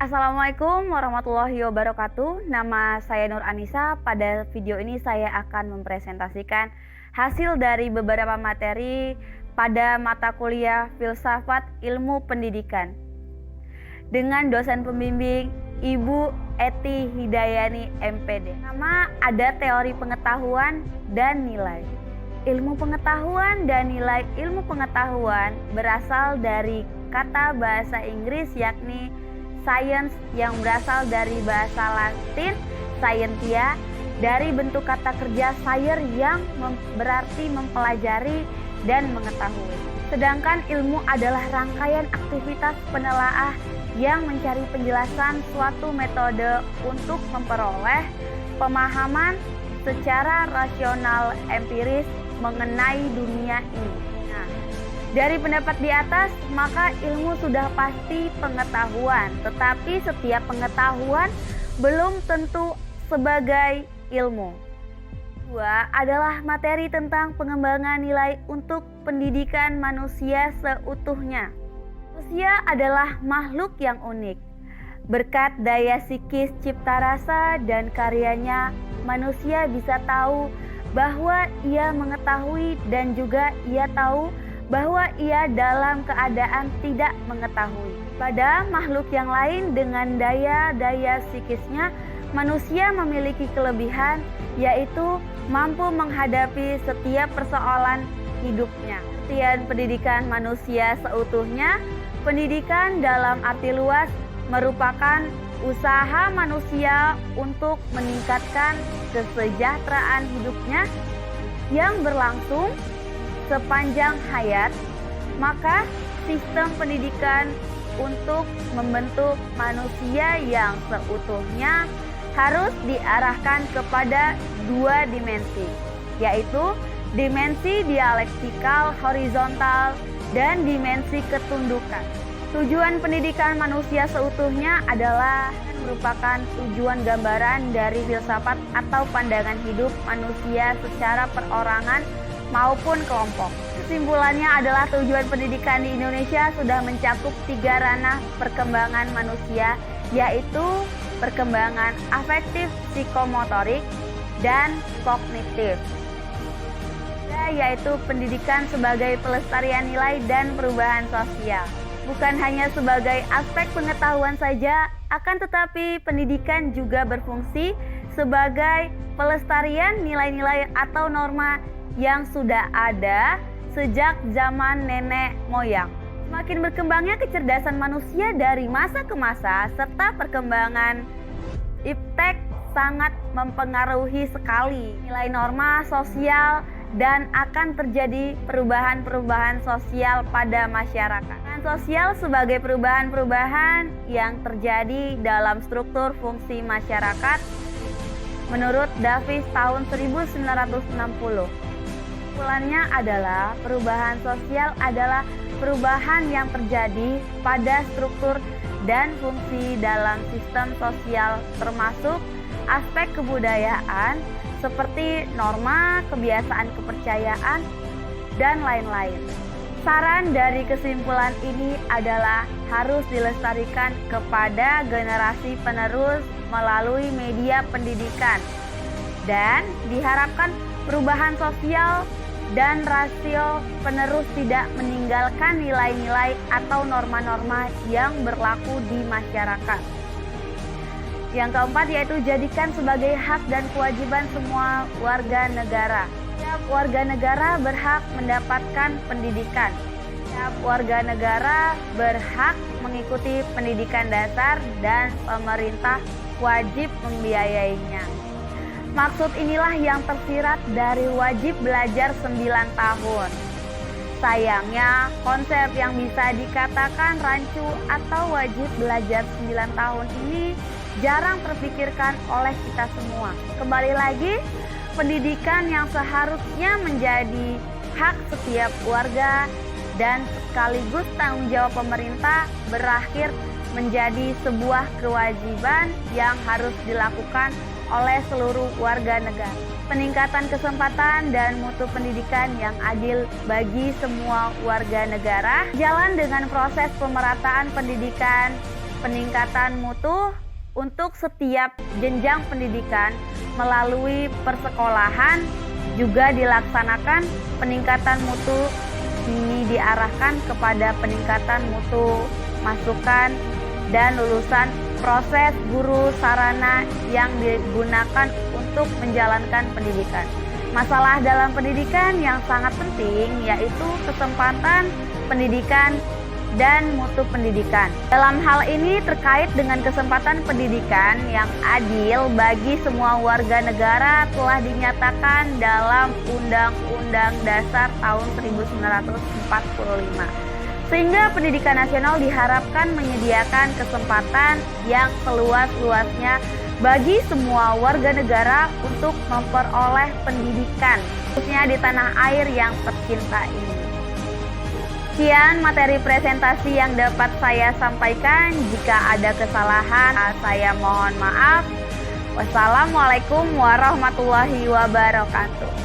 Assalamualaikum warahmatullahi wabarakatuh. Nama saya Nur Anissa. Pada video ini saya akan mempresentasikan hasil dari beberapa materi pada mata kuliah Filsafat Ilmu Pendidikan dengan dosen pembimbing Ibu Eti Hidayani MPD. Nama ada teori pengetahuan dan nilai. Ilmu pengetahuan dan nilai ilmu pengetahuan berasal dari kata bahasa Inggris yakni science yang berasal dari bahasa Latin scientia, dari bentuk kata kerja sciere yang berarti mempelajari dan mengetahui. Sedangkan ilmu adalah rangkaian aktivitas penelaah yang mencari penjelasan suatu metode untuk memperoleh pemahaman secara rasional empiris mengenai dunia ini. Nah, dari pendapat di atas, maka ilmu sudah pasti pengetahuan, tetapi setiap pengetahuan belum tentu sebagai ilmu. Kedua adalah materi tentang pengembangan nilai untuk pendidikan manusia seutuhnya. Manusia adalah makhluk yang unik. Berkat daya psikis cipta rasa dan karyanya, manusia bisa tahu bahwa ia mengetahui dan juga ia tahu bahwa ia dalam keadaan tidak mengetahui. Pada makhluk yang lain dengan daya psikisnya, manusia memiliki kelebihan yaitu mampu menghadapi setiap persoalan hidupnya. Artian pendidikan manusia seutuhnya, pendidikan dalam arti luas merupakan usaha manusia untuk meningkatkan kesejahteraan hidupnya yang berlangsung sepanjang hayat. Maka sistem pendidikan untuk membentuk manusia yang seutuhnya harus diarahkan kepada dua dimensi, yaitu dimensi dialektikal horizontal dan dimensi ketundukan. Tujuan pendidikan manusia seutuhnya adalah merupakan tujuan gambaran dari filsafat atau pandangan hidup manusia secara perorangan maupun kelompok. Kesimpulannya adalah tujuan pendidikan di Indonesia sudah mencakup 3 ranah perkembangan manusia, yaitu perkembangan afektif, psikomotorik, dan kognitif. Yaitu pendidikan sebagai pelestarian nilai dan perubahan sosial. Bukan hanya sebagai aspek pengetahuan saja, akan tetapi pendidikan juga berfungsi sebagai pelestarian nilai-nilai atau norma yang sudah ada sejak zaman nenek moyang. Semakin berkembangnya kecerdasan manusia dari masa ke masa serta perkembangan iptek sangat mempengaruhi sekali nilai norma sosial dan akan terjadi perubahan-perubahan sosial pada masyarakat. Sosial sebagai perubahan-perubahan yang terjadi dalam struktur fungsi masyarakat menurut Davis tahun 1960. Kesimpulannya adalah perubahan sosial adalah perubahan yang terjadi pada struktur dan fungsi dalam sistem sosial termasuk aspek kebudayaan seperti norma, kebiasaan, kepercayaan, dan lain-lain. Saran dari kesimpulan ini adalah harus dilestarikan kepada generasi penerus melalui media pendidikan dan diharapkan perubahan sosial dan rasio penerus tidak meninggalkan nilai-nilai atau norma-norma yang berlaku di masyarakat. Yang keempat yaitu jadikan sebagai hak dan kewajiban semua warga negara. Setiap warga negara berhak mendapatkan pendidikan. Setiap warga negara berhak mengikuti pendidikan dasar dan pemerintah wajib membiayainya. Maksud inilah yang tersirat dari wajib belajar 9 tahun. Sayangnya, konsep yang bisa dikatakan rancu atau wajib belajar 9 tahun ini jarang terpikirkan oleh kita semua. Kembali lagi, pendidikan yang seharusnya menjadi hak setiap warga dan sekaligus tanggung jawab pemerintah berakhir menjadi sebuah kewajiban yang harus dilakukan oleh seluruh warga negara. Peningkatan kesempatan dan mutu pendidikan yang adil bagi semua warga negara, jalan dengan proses pemerataan pendidikan peningkatan mutu untuk setiap jenjang pendidikan melalui persekolahan juga dilaksanakan. Peningkatan mutu ini diarahkan kepada peningkatan mutu masukan dan lulusan proses guru sarana yang digunakan untuk menjalankan pendidikan. Masalah dalam pendidikan yang sangat penting yaitu kesempatan pendidikan dan mutu pendidikan. Dalam hal ini terkait dengan kesempatan pendidikan yang adil bagi semua warga negara telah dinyatakan dalam Undang-Undang Dasar tahun 1945. Sehingga pendidikan nasional diharapkan menyediakan kesempatan yang seluas-luasnya bagi semua warga negara untuk memperoleh pendidikan, khususnya di tanah air yang tercinta ini. Sekian materi presentasi yang dapat saya sampaikan. Jika ada kesalahan, saya mohon maaf. Wassalamualaikum warahmatullahi wabarakatuh.